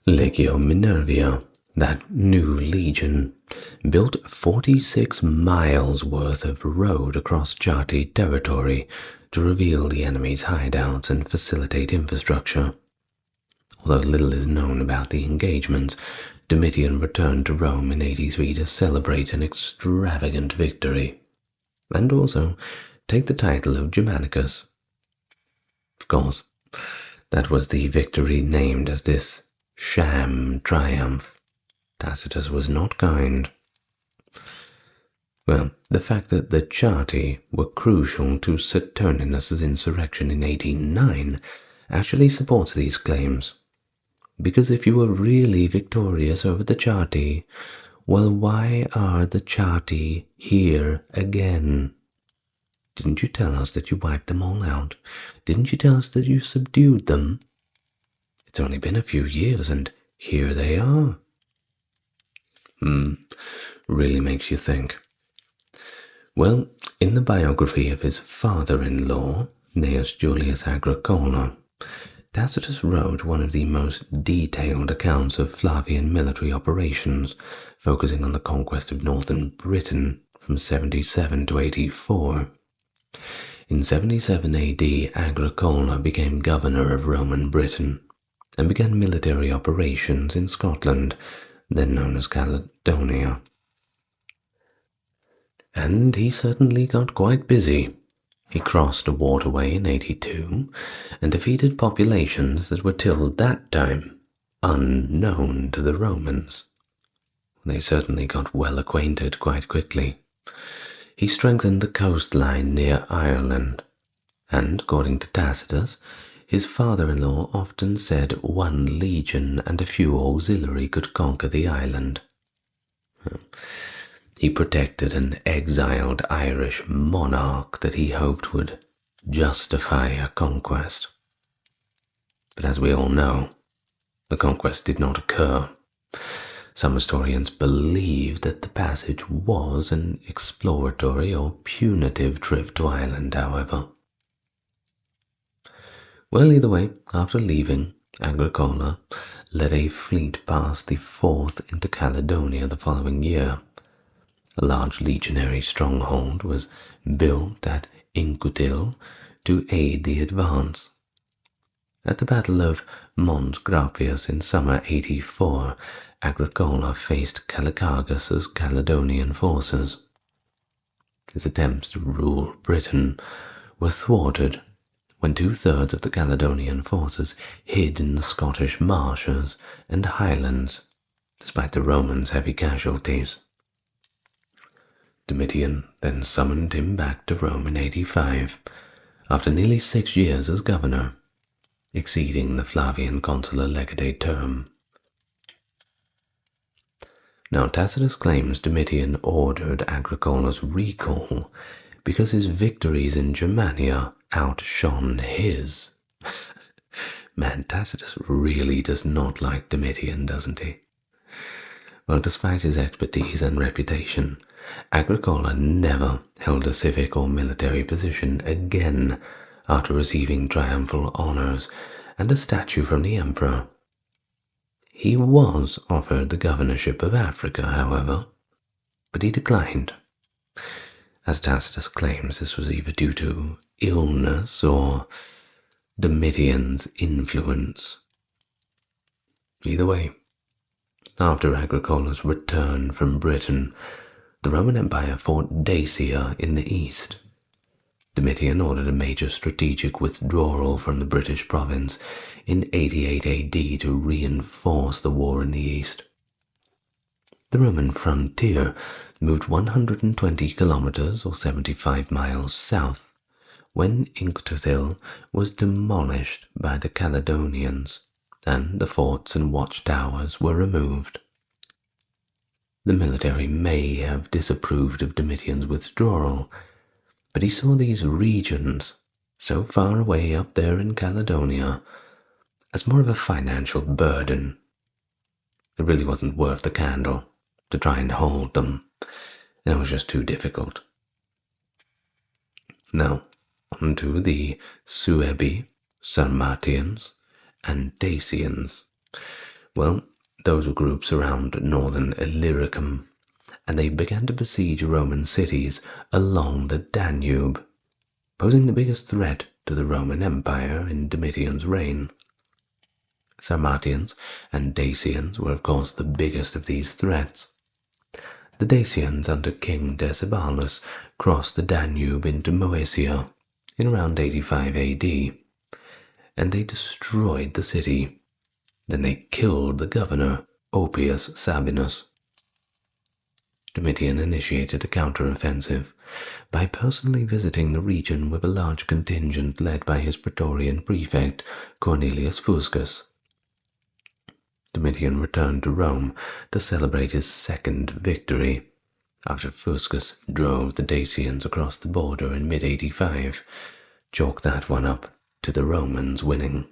Legio Minervia, that new legion, built 46 miles worth of road across Chatti territory to reveal the enemy's hideouts and facilitate infrastructure. Although little is known about the engagements, Domitian returned to Rome in 83 to celebrate an extravagant victory, and also take the title of Germanicus. Of course, that was the victory named as this sham triumph. Tacitus was not kind. Well, the fact that the Chatti were crucial to Saturninus's insurrection in 89 actually supports these claims. Because if you were really victorious over the Chatti, well, why are the Chatti here again? Didn't you tell us that you wiped them all out? Didn't you tell us that you subdued them? It's only been a few years, and here they are. Really makes you think. Well, in the biography of his father-in-law, Gnaeus Julius Agricola, Tacitus wrote one of the most detailed accounts of Flavian military operations, focusing on the conquest of northern Britain from 77 to 84. In 77 AD, Agricola became governor of Roman Britain and began military operations in Scotland, then known as Caledonia. And he certainly got quite busy. He crossed a waterway in 82 and defeated populations that were till that time unknown to the Romans. They certainly got well acquainted quite quickly. He strengthened the coastline near Ireland, and according to Tacitus, his father-in-law often said 1 legion and a few auxiliary could conquer the island. He protected an exiled Irish monarch that he hoped would justify a conquest. But as we all know, the conquest did not occur. Some historians believe that the passage was an exploratory or punitive trip to Ireland, however. Well, either way, after leaving, Agricola led a fleet past the Forth into Caledonia the following year. A large legionary stronghold was built at Incutil to aid the advance. At the Battle of Mons Graupius in summer 84, Agricola faced Calicargus's Caledonian forces. His attempts to rule Britain were thwarted when 2/3 of the Caledonian forces hid in the Scottish marshes and highlands, despite the Romans' heavy casualties. Domitian then summoned him back to Rome in 85, after nearly 6 years as governor, exceeding the Flavian consular legate term. Now, Tacitus claims Domitian ordered Agricola's recall because his victories in Germania outshone his. Man, Tacitus really does not like Domitian, doesn't he? Well, despite his expertise and reputation, Agricola never held a civic or military position again after receiving triumphal honors and a statue from the emperor. He was offered the governorship of Africa, however, but he declined. As Tacitus claims, this was either due to illness or Domitian's influence. Either way, after Agricola's return from Britain, the Roman Empire fought Dacia in the east. Domitian ordered a major strategic withdrawal from the British province in 88 AD to reinforce the war in the east. The Roman frontier moved 120 kilometers or 75 miles south when Hill was demolished by the Caledonians and the forts and watchtowers were removed. The military may have disapproved of Domitian's withdrawal, but he saw these regions, so far away up there in Caledonia, as more of a financial burden. It really wasn't worth the candle to try and hold them, and it was just too difficult. Now, on to the Suebi, Sarmatians, and Dacians. Well, those were groups around northern Illyricum, and they began to besiege Roman cities along the Danube, posing the biggest threat to the Roman Empire in Domitian's reign. Sarmatians and Dacians were of course the biggest of these threats. The Dacians under King Decebalus crossed the Danube into Moesia in around 85 AD, and they destroyed the city. Then they killed the governor, Oppius Sabinus. Domitian initiated a counter-offensive by personally visiting the region with a large contingent led by his praetorian prefect, Cornelius Fuscus. Domitian returned to Rome to celebrate his second victory, after Fuscus drove the Dacians across the border in mid-85. Chalk that one up to the Romans winning.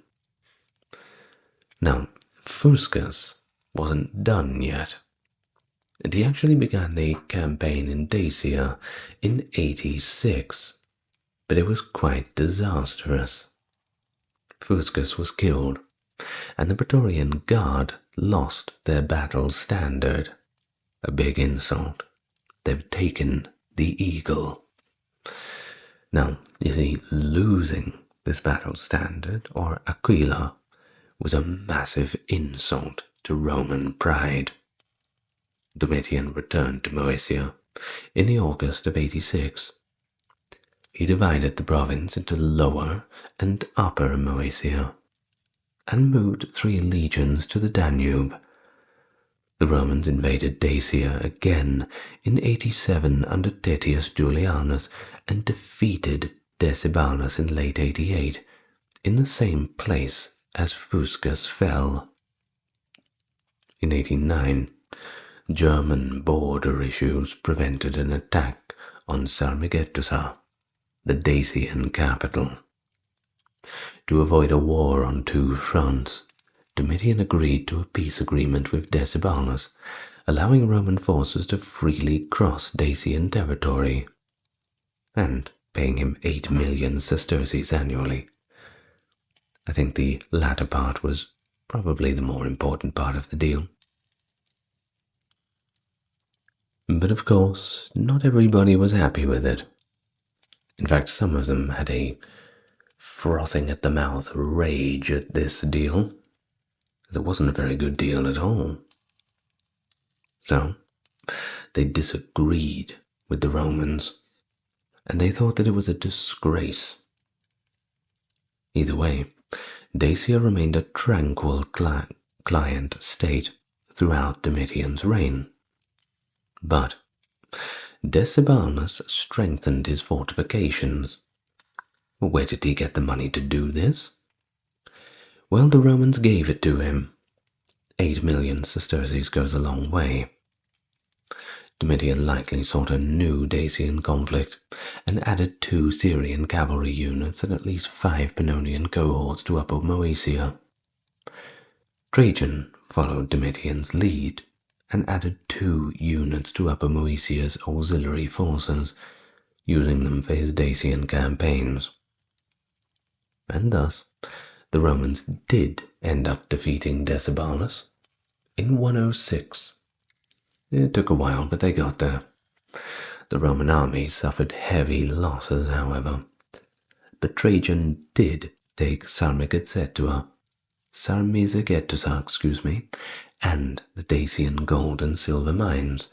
Now, Fuscus wasn't done yet, and he actually began a campaign in Dacia in 86, but it was quite disastrous. Fuscus was killed, and the Praetorian Guard lost their battle standard. A big insult. They've taken the eagle. Now, you see, losing this battle standard, or aquila, was a massive insult to Roman pride. Domitian returned to Moesia in the August of 86. He divided the province into Lower and Upper Moesia, and moved 3 legions to the Danube. The Romans invaded Dacia again in 87 under Titius Julianus and defeated Decebalus in late 88, in the same place as Fuscus fell. In 89, German border issues prevented an attack on Sarmigetusa, the Dacian capital. To avoid a war on 2 fronts, Domitian agreed to a peace agreement with Decebalus, allowing Roman forces to freely cross Dacian territory, and paying him 8 million sesterces annually. I think the latter part was probably the more important part of the deal. But of course, not everybody was happy with it. In fact, some of them had a frothing at the mouth rage at this deal, as it wasn't a very good deal at all. So, they disagreed with the Romans, and they thought that it was a disgrace. Either way, Dacia remained a tranquil client state throughout Domitian's reign. But Decebalus strengthened his fortifications. Where did he get the money to do this? Well, the Romans gave it to him. 8 million sesterces goes a long way. Domitian likely sought a new Dacian conflict and added 2 Syrian cavalry units and at least 5 Pannonian cohorts to Upper Moesia. Trajan followed Domitian's lead and added 2 units to Upper Moesia's auxiliary forces, using them for his Dacian campaigns. And thus, the Romans did end up defeating Decebalus in 106. It took a while, but they got there. The Roman army suffered heavy losses, however, but Trajan did take Sarmizegetusa, and the Dacian gold and silver mines,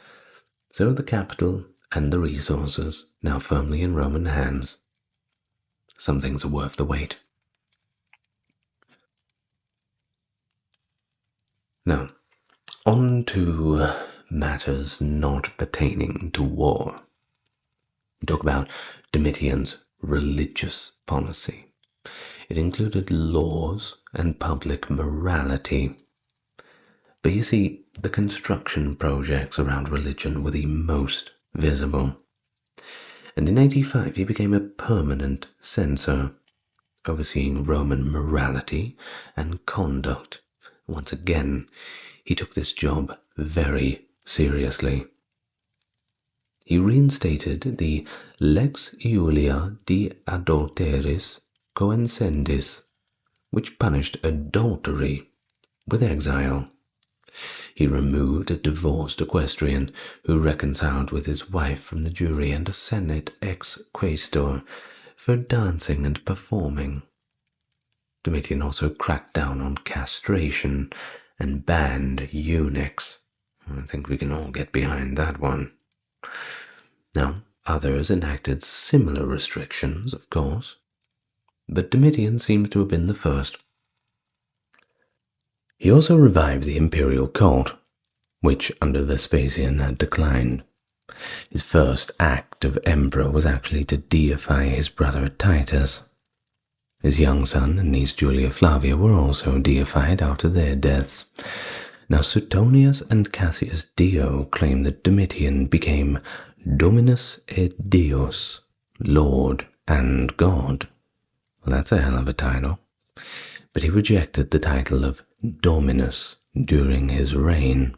So the capital and the resources now firmly in Roman hands. Some things are worth the wait. Now, on to matters not pertaining to war. We talk about Domitian's religious policy. It included laws and public morality. But you see, the construction projects around religion were the most visible. And in 85 he became a permanent censor, overseeing Roman morality and conduct. Once again, he took this job very seriously. He reinstated the Lex Iulia de Adulteris Coensendis, which punished adultery with exile. He removed a divorced equestrian who reconciled with his wife from the jury and a senate ex-quaestor for dancing and performing. Domitian also cracked down on castration and banned eunuchs. I think we can all get behind that one. Now, others enacted similar restrictions, of course, but Domitian seems to have been the first. He also revived the imperial cult, which under Vespasian had declined. His first act of emperor was actually to deify his brother Titus. His young son and niece Julia Flavia were also deified after their deaths. Now Suetonius and Cassius Dio claim that Domitian became Dominus et Deus, Lord and God. Well, that's a hell of a title. But he rejected the title of Dominus during his reign,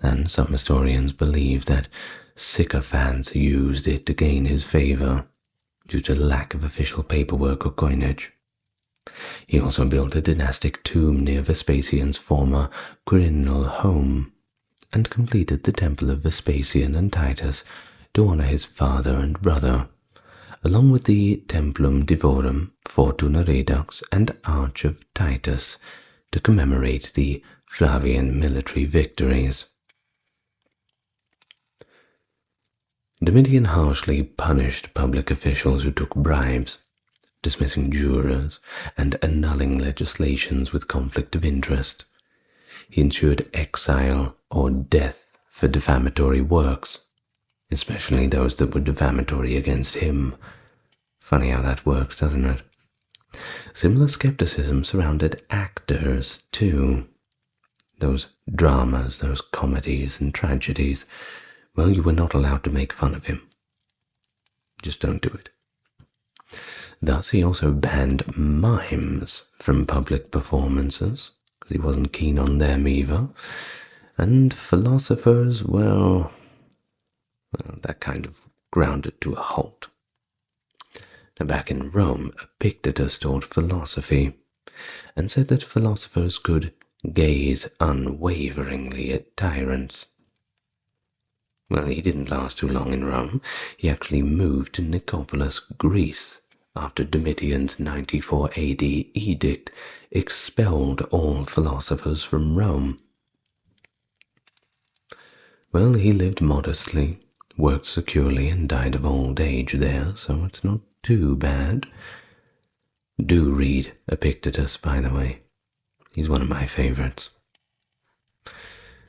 and some historians believe that sycophants used it to gain his favor due to the lack of official paperwork or coinage. He also built a dynastic tomb near Vespasian's former Quirinal home and completed the temple of Vespasian and Titus to honor his father and brother, along with the Templum Divorum, Fortuna Redux, and Arch of Titus to commemorate the Flavian military victories. Domitian harshly punished public officials who took bribes, dismissing jurors and annulling legislations with conflict of interest. He ensured exile or death for defamatory works, especially those that were defamatory against him. Funny how that works, doesn't it? Similar skepticism surrounded actors, too. Those dramas, those comedies and tragedies, well, you were not allowed to make fun of him. Just don't do it. Thus, he also banned mimes from public performances, because he wasn't keen on them either. And philosophers, well, that kind of ground it to a halt. Now, back in Rome, Epictetus taught philosophy, and said that philosophers could gaze unwaveringly at tyrants. Well, he didn't last too long in Rome. He actually moved to Nicopolis, Greece, after Domitian's 94 AD edict expelled all philosophers from Rome. Well, he lived modestly, worked securely, and died of old age there, so it's not too bad. Do read Epictetus, by the way. He's one of my favorites.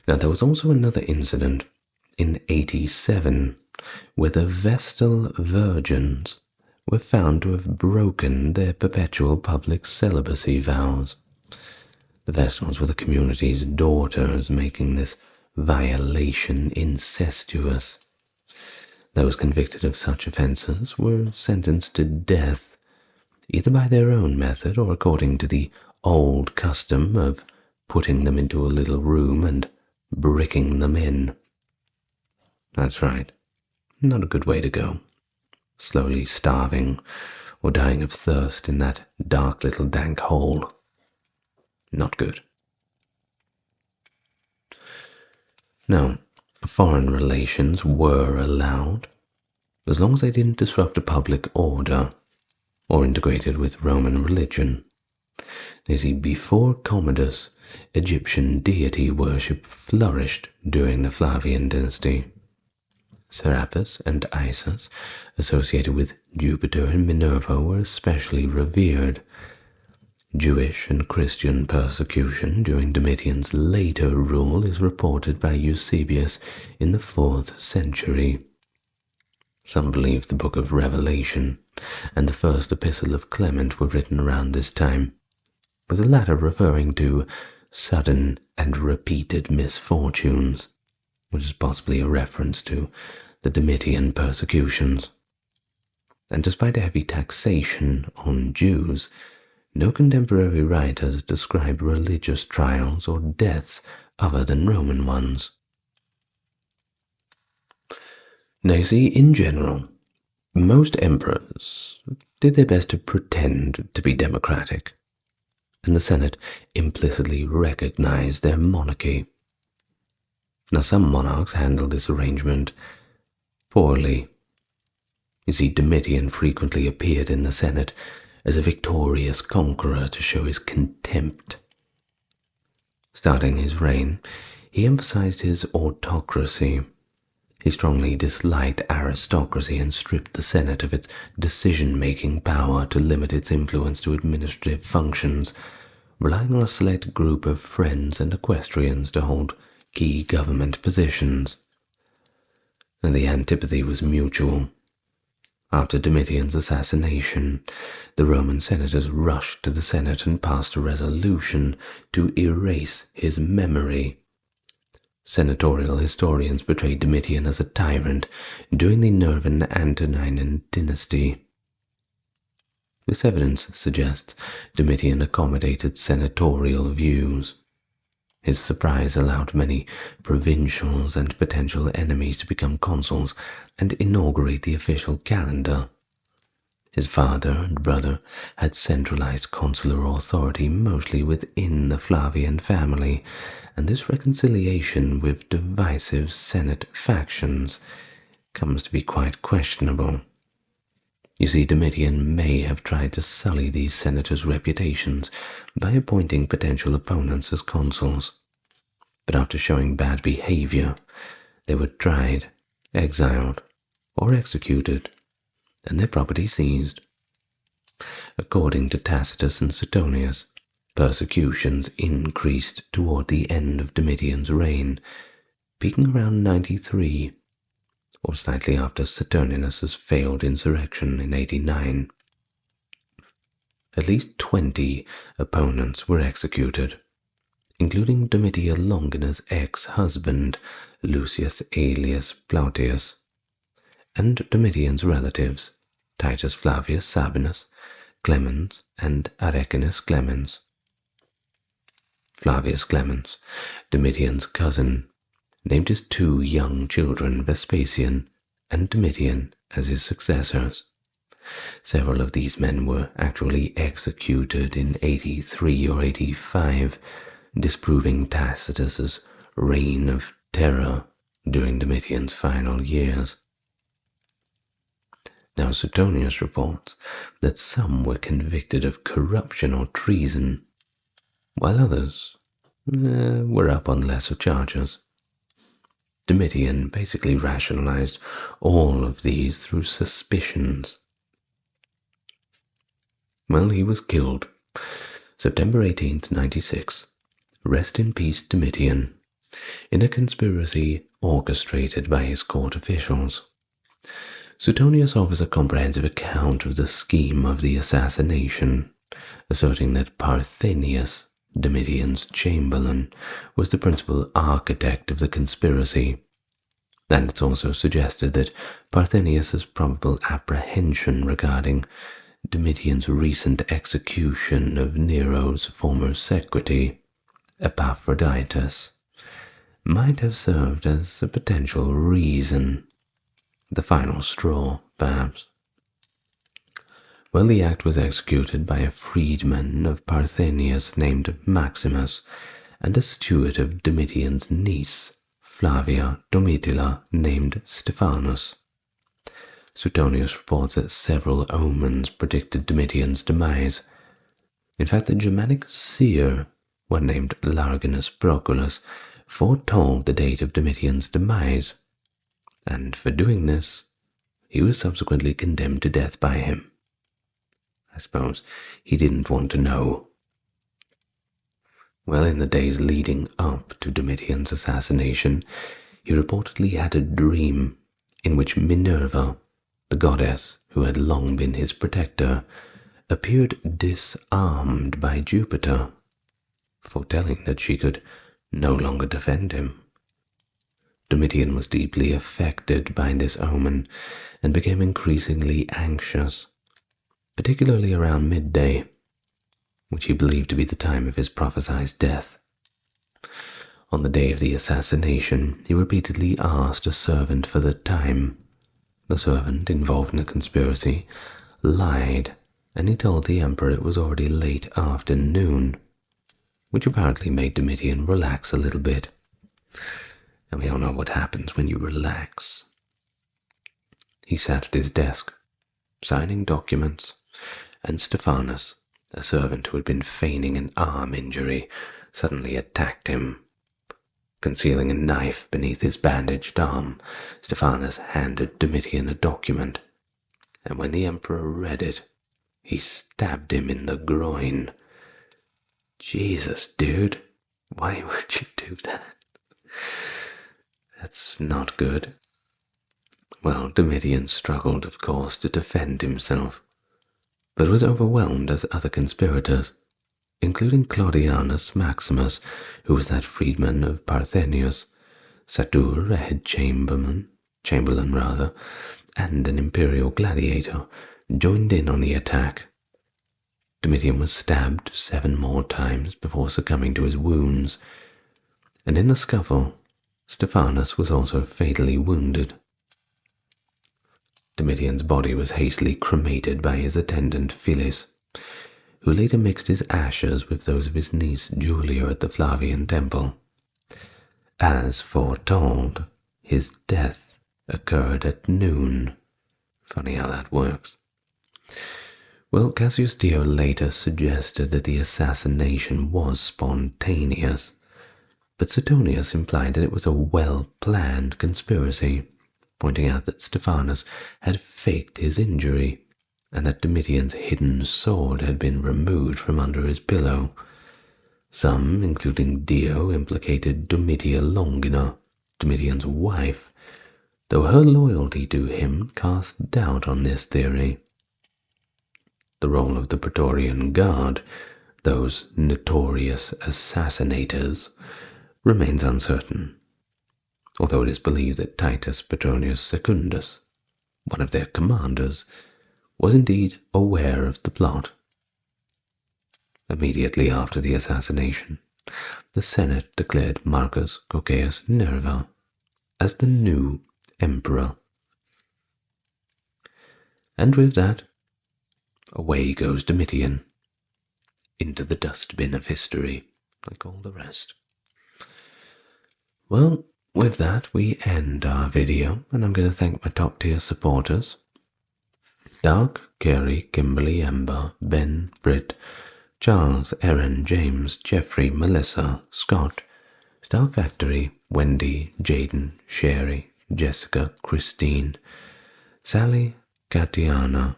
Now, there was also another incident in 87 where the Vestal virgins were found to have broken their perpetual public celibacy vows. The Vestals were the community's daughters, making this violation incestuous. Those convicted of such offences were sentenced to death, either by their own method or according to the old custom of putting them into a little room and bricking them in. That's right, not a good way to go. Slowly starving or dying of thirst in that dark little dank hole. Not good. Now, foreign relations were allowed, as long as they didn't disrupt a public order or integrated with Roman religion. You see, before Commodus, Egyptian deity worship flourished during the Flavian dynasty. Serapis and Isis, associated with Jupiter and Minerva, were especially revered. Jewish and Christian persecution during Domitian's later rule is reported by Eusebius in the 4th century. Some believe the Book of Revelation and the first epistle of Clement were written around this time, with the latter referring to sudden and repeated misfortunes, which is possibly a reference to the Domitian persecutions. And despite a heavy taxation on Jews, no contemporary writers describe religious trials or deaths other than Roman ones. Now you see, in general, most emperors did their best to pretend to be democratic, and the Senate implicitly recognized their monarchy. Now some monarchs handled this arrangement poorly. You see, Domitian frequently appeared in the Senate as a victorious conqueror to show his contempt. Starting his reign, he emphasized his autocracy. He strongly disliked aristocracy and stripped the Senate of its decision-making power to limit its influence to administrative functions, relying on a select group of friends and equestrians to hold key government positions. And the antipathy was mutual. After Domitian's assassination, the Roman senators rushed to the Senate and passed a resolution to erase his memory. Senatorial historians portrayed Domitian as a tyrant during the Nervan-Antonine dynasty. This evidence suggests Domitian accommodated senatorial views. His surprise allowed many provincials and potential enemies to become consuls and inaugurate the official calendar. His father and brother had centralized consular authority mostly within the Flavian family, and this reconciliation with divisive Senate factions comes to be quite questionable. You see, Domitian may have tried to sully these senators' reputations by appointing potential opponents as consuls, but after showing bad behavior, they were tried, exiled, or executed, and their property seized. According to Tacitus and Suetonius, persecutions increased toward the end of Domitian's reign, peaking around 93, or slightly after Saturninus's failed insurrection in 89. At least 20 opponents were executed, including Domitia Longina's ex-husband, Lucius Aelius Plautius, and Domitian's relatives, Titus Flavius Sabinus, Clemens, and Arecinus Clemens. Flavius Clemens, Domitian's cousin, named his 2 young children Vespasian and Domitian as his successors. Several of these men were actually executed in 83 or 85, disproving Tacitus's reign of terror during Domitian's final years. Now Suetonius reports that some were convicted of corruption or treason, while others were up on lesser charges. Domitian basically rationalized all of these through suspicions. Well, he was killed September 18th, 96. Rest in peace, Domitian, in a conspiracy orchestrated by his court officials. Suetonius offers a comprehensive account of the scheme of the assassination, asserting that Parthenius, Domitian's chamberlain, was the principal architect of the conspiracy, and it's also suggested that Parthenius's probable apprehension regarding Domitian's recent execution of Nero's former secretary, Epaphroditus, might have served as a potential reason, the final straw, perhaps. Well, the act was executed by a freedman of Parthenius named Maximus and a steward of Domitian's niece, Flavia Domitilla, named Stephanus. Suetonius reports that several omens predicted Domitian's demise. In fact, the Germanic seer, one named Larginus Proculus, foretold the date of Domitian's demise, and for doing this, he was subsequently condemned to death by him. I suppose he didn't want to know. Well, in the days leading up to Domitian's assassination, he reportedly had a dream in which Minerva, the goddess who had long been his protector, appeared disarmed by Jupiter, foretelling that she could no longer defend him. Domitian was deeply affected by this omen and became increasingly anxious, particularly around midday, which he believed to be the time of his prophesied death. On the day of the assassination, he repeatedly asked a servant for the time. The servant, involved in the conspiracy, lied, and he told the emperor it was already late afternoon, which apparently made Domitian relax a little bit. And we all know what happens when you relax. He sat at his desk, signing documents, and Stephanus, a servant who had been feigning an arm injury, suddenly attacked him. Concealing a knife beneath his bandaged arm, Stephanus handed Domitian a document, and when the emperor read it, he stabbed him in the groin. Jesus, dude, why would you do that? That's not good. Well, Domitian struggled, of course, to defend himself, but was overwhelmed as other conspirators, including Claudianus Maximus, who was that freedman of Parthenius, Satur, a head chamberlain, and an imperial gladiator, joined in on the attack. Domitian was stabbed 7 more times before succumbing to his wounds, and in the scuffle, Stephanus was also fatally wounded. Domitian's body was hastily cremated by his attendant Phyllis, who later mixed his ashes with those of his niece Julia at the Flavian temple. As foretold, his death occurred at noon. Funny how that works. Well, Cassius Dio later suggested that the assassination was spontaneous, but Suetonius implied that it was a well-planned conspiracy, pointing out that Stephanus had faked his injury, and that Domitian's hidden sword had been removed from under his pillow. Some, including Dio, implicated Domitia Longina, Domitian's wife, though her loyalty to him cast doubt on this theory. The role of the Praetorian Guard, those notorious assassinators, remains uncertain, although it is believed that Titus Petronius Secundus, one of their commanders, was indeed aware of the plot. Immediately after the assassination, the Senate declared Marcus Cocceius Nerva as the new emperor. And with that, away goes Domitian, into the dustbin of history, like all the rest. Well, with that, we end our video, and I'm going to thank my top tier supporters: Dark, Kerry, Kimberly, Ember, Ben, Britt, Charles, Erin, James, Jeffrey, Melissa, Scott, Star Factory, Wendy, Jaden, Sherry, Jessica, Christine, Sally, Katiana,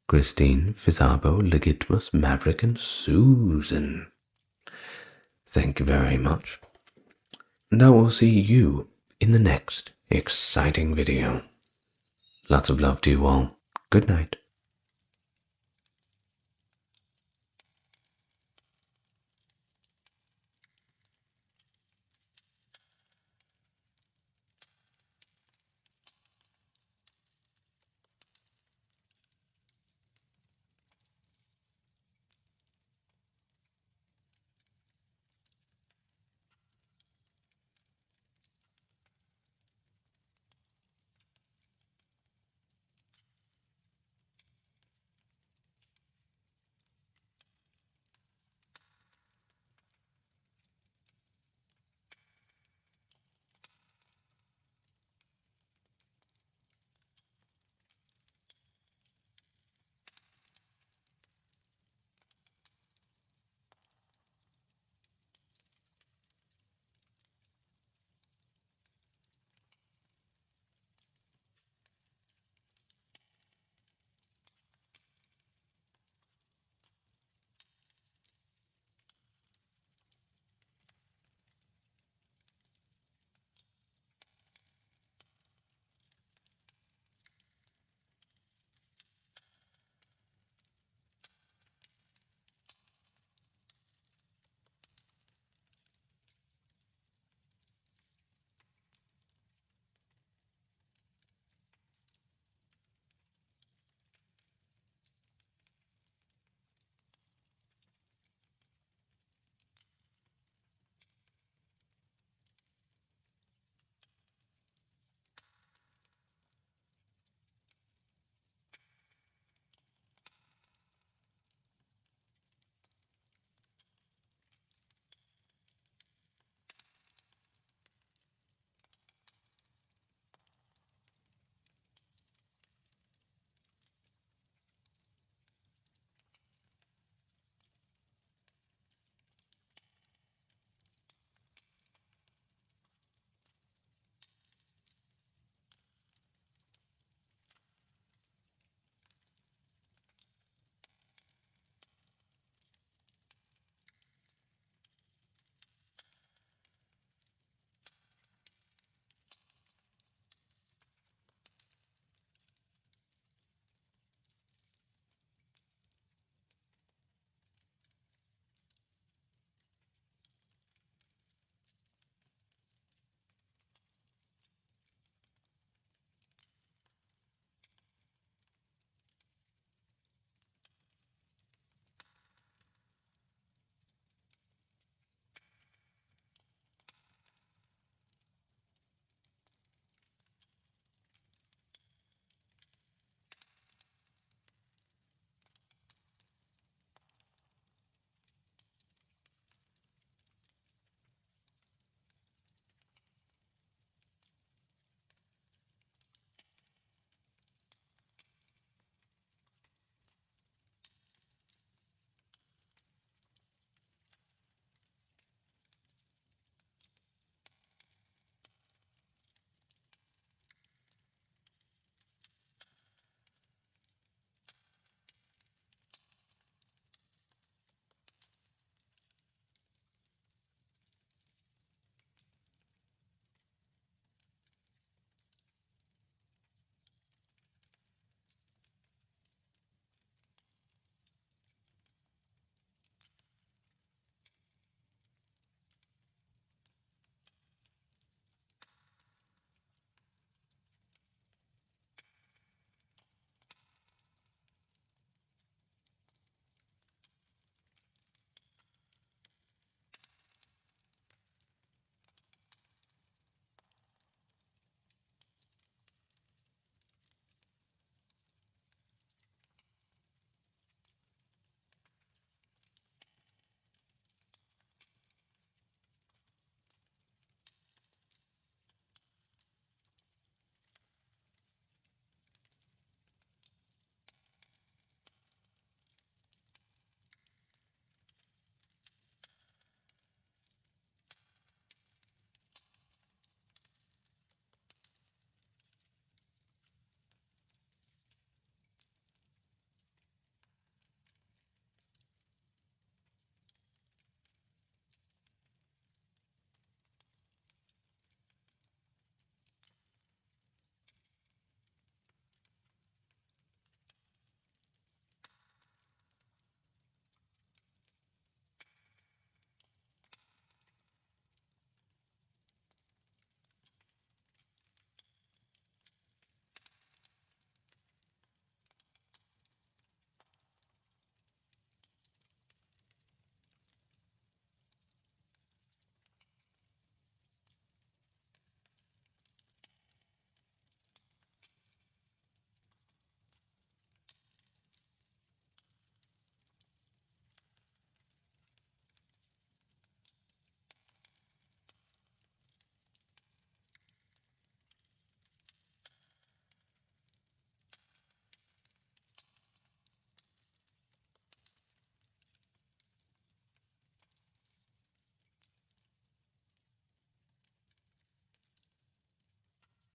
Christine, Fizabo, Legitimus, Maverick, and Susan. Thank you very much. And I will see you in the next exciting video. Lots of love to you all. Good night.